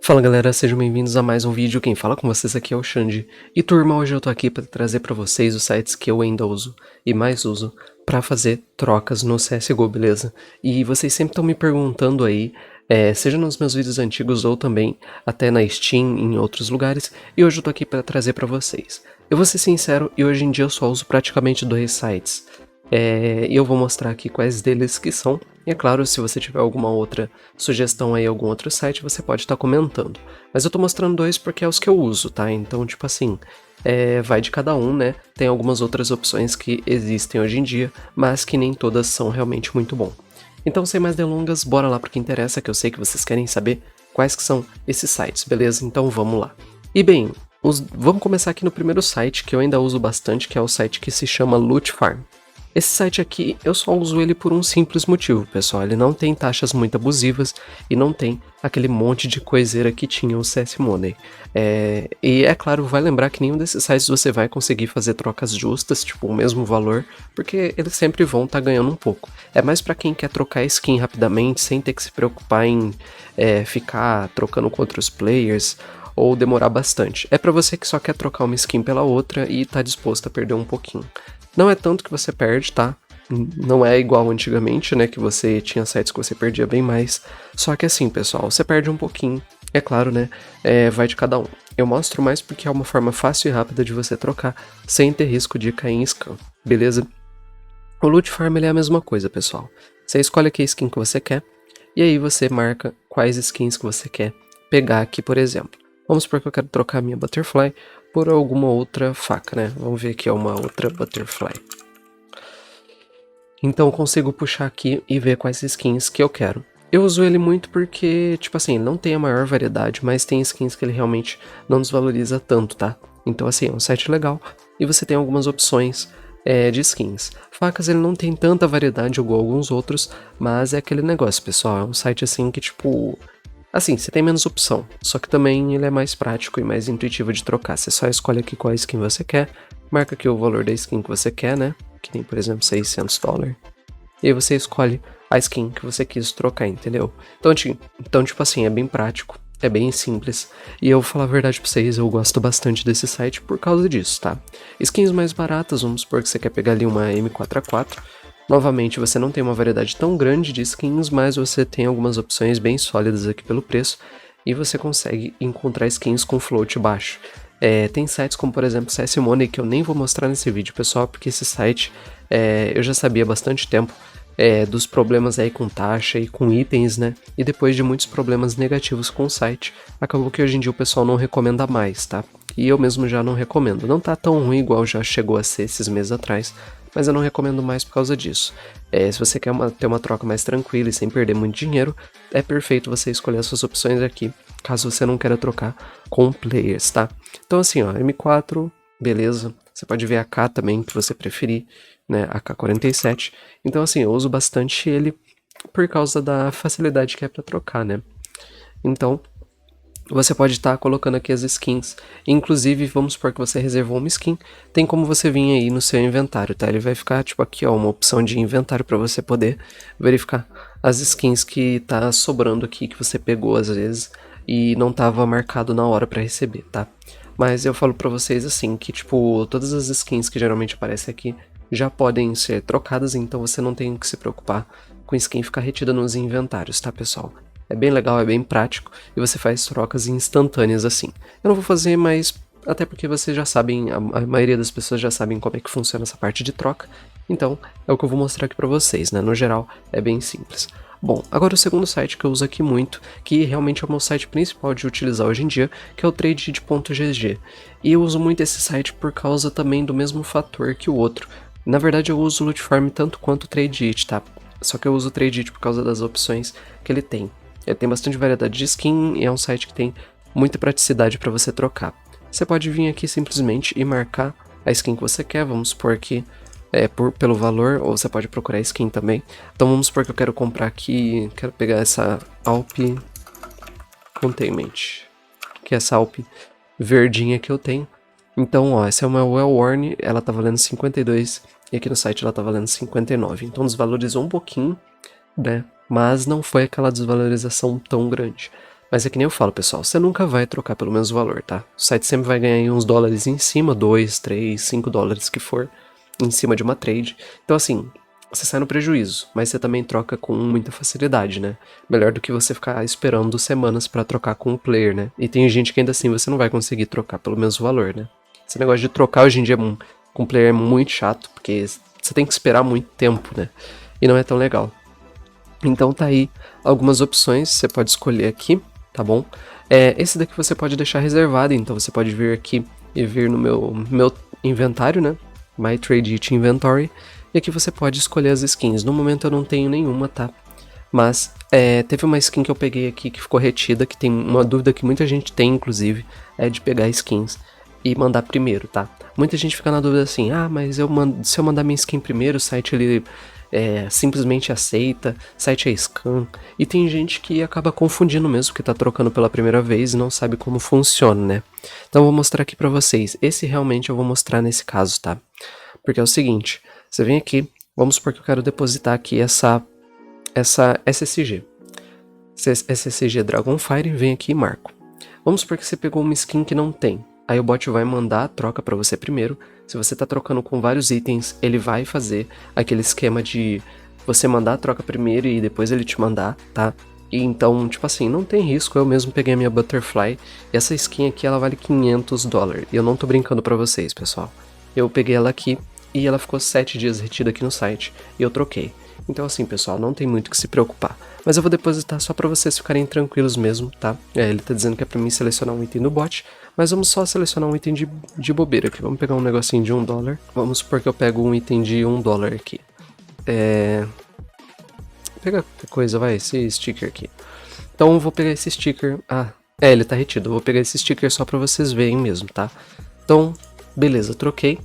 Fala galera, sejam bem-vindos a mais um vídeo. Quem fala com vocês aqui é o Xande. E turma, hoje eu tô aqui para trazer para vocês os sites que eu ainda uso e mais uso para fazer trocas no CSGO, beleza? E vocês sempre estão me perguntando aí, seja nos meus vídeos antigos ou também até na Steam, em outros lugares, e hoje eu tô aqui para trazer para vocês. Eu vou ser sincero, e hoje em dia eu só uso praticamente dois sites. E eu vou mostrar aqui quais deles que são. E é claro, se você tiver alguma outra sugestão aí, algum outro site, você pode estar comentando. Mas eu tô mostrando dois porque é os que eu uso, tá? Então, tipo assim, vai de cada um, né? Tem algumas outras opções que existem hoje em dia, mas que nem todas são realmente muito bom. Então, sem mais delongas, bora lá pro que interessa, que eu sei que vocês querem saber quais que são esses sites, beleza? Então vamos lá. E bem, vamos começar aqui no primeiro site, que eu ainda uso bastante, que é o site que se chama Loot Farm. Esse site aqui, eu só uso ele por um simples motivo, pessoal. Ele não tem taxas muito abusivas e não tem aquele monte de coiseira que tinha o CS Money. E é claro, vai lembrar que nenhum desses sites você vai conseguir fazer trocas justas, tipo o mesmo valor, porque eles sempre vão estar ganhando um pouco. É mais para quem quer trocar skin rapidamente, sem ter que se preocupar em ficar trocando com outros players, ou demorar bastante. É para você que só quer trocar uma skin pela outra e tá disposto a perder um pouquinho. Não é tanto que você perde, tá? Não é igual antigamente, né? Que você tinha sites que você perdia bem mais. Só que assim, pessoal, você perde um pouquinho. É claro, né? Vai de cada um. Eu mostro mais porque é uma forma fácil e rápida de você trocar, sem ter risco de cair em scam, beleza? O Loot Farm é a mesma coisa, pessoal. Você escolhe que skin que você quer, e aí você marca quais skins que você quer pegar aqui, por exemplo. Vamos supor que eu quero trocar minha Butterfly por alguma outra faca, né? Vamos ver aqui uma outra Butterfly. Então eu consigo puxar aqui e ver quais skins que eu quero. Eu uso ele muito porque, tipo assim, ele não tem a maior variedade, mas tem skins que ele realmente não desvaloriza tanto, tá? Então assim, é um site legal e você tem algumas opções de skins. Facas ele não tem tanta variedade igual alguns outros, mas é aquele negócio, pessoal, é um site assim que tipo... Assim, você tem menos opção, só que também ele é mais prático e mais intuitivo de trocar. Você só escolhe aqui qual skin você quer, marca aqui o valor da skin que você quer, né? Que tem, por exemplo, $600. E aí você escolhe a skin que você quis trocar, entendeu? Então, tipo assim, é bem prático, é bem simples. E eu vou falar a verdade pra vocês, eu gosto bastante desse site por causa disso, tá? Skins mais baratas, vamos supor que você quer pegar ali uma M4A4. Novamente, você não tem uma variedade tão grande de skins, mas você tem algumas opções bem sólidas aqui pelo preço e você consegue encontrar skins com float baixo. Tem sites como, por exemplo, CS Money, que eu nem vou mostrar nesse vídeo, pessoal, porque esse site eu já sabia há bastante tempo dos problemas aí com taxa e com itens, né? E depois de muitos problemas negativos com o site, acabou que hoje em dia o pessoal não recomenda mais, tá? E eu mesmo já não recomendo. Não tá tão ruim igual já chegou a ser esses meses atrás, mas eu não recomendo mais por causa disso. Se você quer ter uma troca mais tranquila e sem perder muito dinheiro, é perfeito você escolher as suas opções aqui, caso você não queira trocar com players, tá? Então assim, ó, M4, beleza. Você pode ver a AK também, que você preferir, né, AK-47. Então assim, eu uso bastante ele por causa da facilidade que é para trocar, né? Então, você pode estar colocando aqui as skins. Inclusive, vamos supor que você reservou uma skin, tem como você vir aí no seu inventário, tá? Ele vai ficar, tipo, aqui, ó, uma opção de inventário para você poder verificar as skins que tá sobrando aqui, que você pegou às vezes e não tava marcado na hora para receber, tá? Mas eu falo para vocês assim, que, tipo, todas as skins que geralmente aparecem aqui já podem ser trocadas, então você não tem que se preocupar com skin ficar retida nos inventários, tá, pessoal? É bem legal, é bem prático e você faz trocas instantâneas assim. Eu não vou fazer, mas até porque vocês já sabem, a maioria das pessoas já sabem como é que funciona essa parte de troca. Então, é o que eu vou mostrar aqui pra vocês, né? No geral, é bem simples. Bom, agora o segundo site que eu uso aqui muito, que realmente é o meu site principal de utilizar hoje em dia, que é o Tradeit.gg. E eu uso muito esse site por causa também do mesmo fator que o outro. Na verdade, eu uso o Loot Farm tanto quanto o Tradeit, tá? Só que eu uso o Tradeit por causa das opções que ele tem. Ele tem bastante variedade de skin e é um site que tem muita praticidade para você trocar. Você pode vir aqui simplesmente e marcar a skin que você quer, vamos supor que pelo valor, ou você pode procurar skin também. Então vamos supor que eu quero comprar aqui, quero pegar essa Alp Containment, que é essa Alp verdinha que eu tenho. Então, ó, essa é uma Well-Worn, ela tá valendo 52 e aqui no site ela tá valendo 59. Então desvalorizou um pouquinho, né? Mas não foi aquela desvalorização tão grande. Mas é que nem eu falo, pessoal, você nunca vai trocar pelo mesmo valor, tá? O site sempre vai ganhar aí uns dólares em cima, 2, 3, 5 dólares que for, em cima de uma trade. Então assim, você sai no prejuízo, mas você também troca com muita facilidade, né? Melhor do que você ficar esperando semanas pra trocar com o player, né? E tem gente que ainda assim você não vai conseguir trocar pelo mesmo valor, né? Esse negócio de trocar hoje em dia com o player é muito chato, porque você tem que esperar muito tempo, né? E não é tão legal. Então tá aí algumas opções, você pode escolher aqui, tá bom? Esse daqui você pode deixar reservado, então você pode vir aqui e vir no meu inventário, né? My Trade It Inventory. E aqui você pode escolher as skins. No momento eu não tenho nenhuma, tá? Mas teve uma skin que eu peguei aqui que ficou retida, que tem uma dúvida que muita gente tem, inclusive, é de pegar skins e mandar primeiro, tá? Muita gente fica na dúvida assim, mas se eu mandar minha skin primeiro, o site ele simplesmente aceita, site é scam. E tem gente que acaba confundindo mesmo, que tá trocando pela primeira vez e não sabe como funciona, né? Então eu vou mostrar aqui pra vocês. Esse realmente eu vou mostrar nesse caso, tá? Porque é o seguinte, você vem aqui, vamos supor que eu quero depositar aqui essa SSG. SSG Dragonfire, vem aqui e marco. Vamos supor que você pegou uma skin que não tem. Aí o bot vai mandar a troca para você primeiro. Se você tá trocando com vários itens, ele vai fazer aquele esquema de você mandar a troca primeiro e depois ele te mandar, tá? E então, tipo assim, não tem risco, eu mesmo peguei a minha Butterfly. E essa skin aqui, ela vale 500 dólares. E eu não tô brincando pra vocês, pessoal. Eu peguei ela aqui e ela ficou 7 dias retida aqui no site. E eu troquei. Então assim, pessoal, não tem muito que se preocupar. Mas eu vou depositar só pra vocês ficarem tranquilos mesmo, tá? Ele tá dizendo que é pra mim selecionar um item do bot, mas vamos só selecionar um item de bobeira aqui. Vamos pegar um negocinho de 1 dólar. Vamos supor que eu pego um item de 1 dólar aqui. Pega qualquer coisa, vai, esse sticker aqui. Então eu vou pegar esse sticker. Ele tá retido. Eu vou pegar esse sticker só pra vocês verem mesmo, tá? Então, beleza, troquei.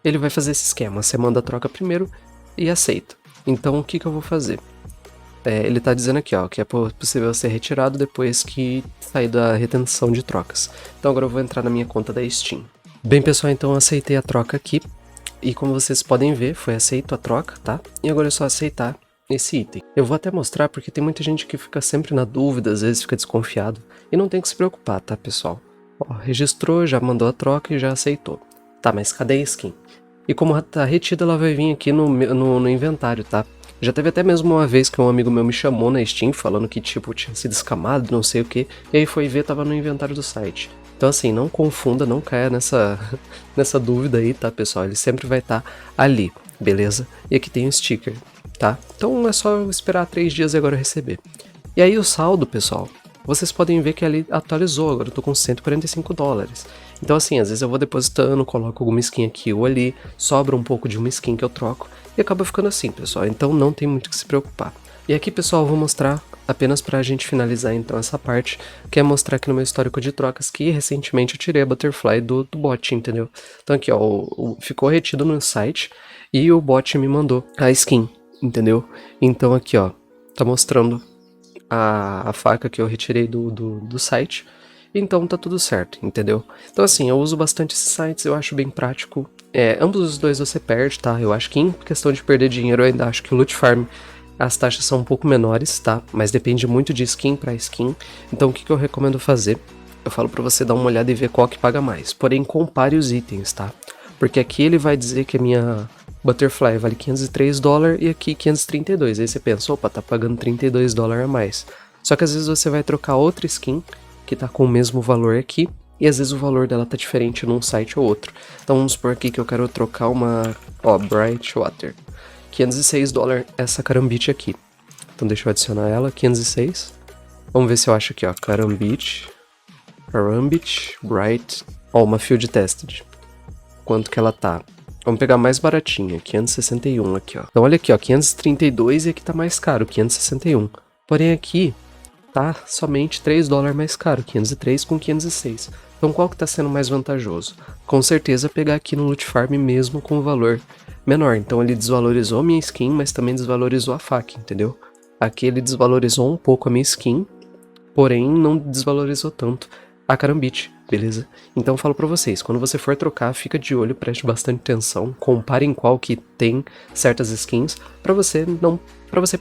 Ele vai fazer esse esquema. Você manda a troca primeiro e aceita. Então o que eu vou fazer? Ele tá dizendo aqui, ó, que é possível ser retirado depois que sair da retenção de trocas. Então agora eu vou entrar na minha conta da Steam. Bem, pessoal, então eu aceitei a troca aqui. E como vocês podem ver, foi aceito a troca, tá? E agora é só aceitar esse item. Eu vou até mostrar porque tem muita gente que fica sempre na dúvida, às vezes fica desconfiado. E não tem que se preocupar, tá, pessoal? Ó, registrou, já mandou a troca e já aceitou. Tá, mas cadê a skin? E como tá retida, ela vai vir aqui no inventário, tá? Já teve até mesmo uma vez que um amigo meu me chamou na Steam falando que, tipo, tinha sido escamado, não sei o que. E aí foi ver, tava no inventário do site. Então assim, não confunda, não caia nessa dúvida aí, tá, pessoal? Ele sempre vai estar ali, beleza? E aqui tem o sticker, tá? Então é só esperar 3 dias e agora receber. E aí o saldo, pessoal, vocês podem ver que ali atualizou, agora eu tô com 145 dólares. Então assim, às vezes eu vou depositando, coloco alguma skin aqui ou ali, sobra um pouco de uma skin que eu troco e acaba ficando assim, pessoal. Então não tem muito que se preocupar. E aqui, pessoal, eu vou mostrar apenas pra gente finalizar então essa parte, que é mostrar aqui no meu histórico de trocas que recentemente eu tirei a Butterfly do bot, entendeu? Então aqui, ó, ficou retido no site e o bot me mandou a skin, entendeu? Então aqui, ó, tá mostrando a faca que eu retirei do site. Então tá tudo certo, entendeu? Então assim, eu uso bastante esses sites, eu acho bem prático. Ambos os dois você perde, tá? Eu acho que em questão de perder dinheiro, eu ainda acho que o Loot Farm, as taxas são um pouco menores, tá? Mas depende muito de skin pra skin. Então o que eu recomendo fazer? Eu falo pra você dar uma olhada e ver qual que paga mais. Porém, compare os itens, tá? Porque aqui ele vai dizer que a minha Butterfly vale 503 dólares e aqui 532. Aí você pensa, opa, tá pagando 32 dólares a mais. Só que às vezes você vai trocar outra skin que tá com o mesmo valor aqui, e às vezes o valor dela tá diferente num site ou outro. Então vamos supor aqui que eu quero trocar uma, Bright Water. 506 dólares essa Karambit aqui. Então deixa eu adicionar ela, 506. Vamos ver se eu acho aqui, ó, Karambit, Bright, uma Field Tested. Quanto que ela tá? Vamos pegar a mais baratinha, 561 aqui, ó. Então olha aqui, ó, 532 e aqui tá mais caro, 561. Porém aqui tá somente 3 dólares mais caro, 503 com 506. Então qual que tá sendo mais vantajoso? Com certeza pegar aqui no Loot Farm mesmo com o valor menor. Então ele desvalorizou minha skin, mas também desvalorizou a faca, entendeu? Aqui ele desvalorizou um pouco a minha skin, porém não desvalorizou tanto a Karambit, beleza? Então eu falo pra vocês, quando você for trocar, fica de olho, preste bastante atenção, compare em qual que tem certas skins, pra você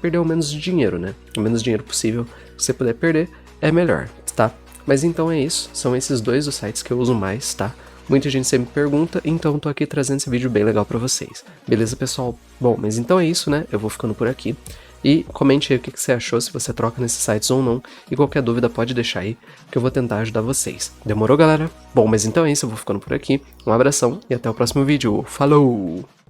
perder o menos dinheiro, né? O menos dinheiro possível que você puder perder, é melhor, tá? Mas então é isso, são esses dois os sites que eu uso mais, tá? Muita gente sempre pergunta, então tô aqui trazendo esse vídeo bem legal pra vocês. Beleza, pessoal? Bom, mas então é isso, né? Eu vou ficando por aqui. E comente aí o que você achou, se você troca nesses sites ou não. E qualquer dúvida pode deixar aí, que eu vou tentar ajudar vocês. Demorou, galera? Bom, mas então é isso, eu vou ficando por aqui. Um abração e até o próximo vídeo. Falou!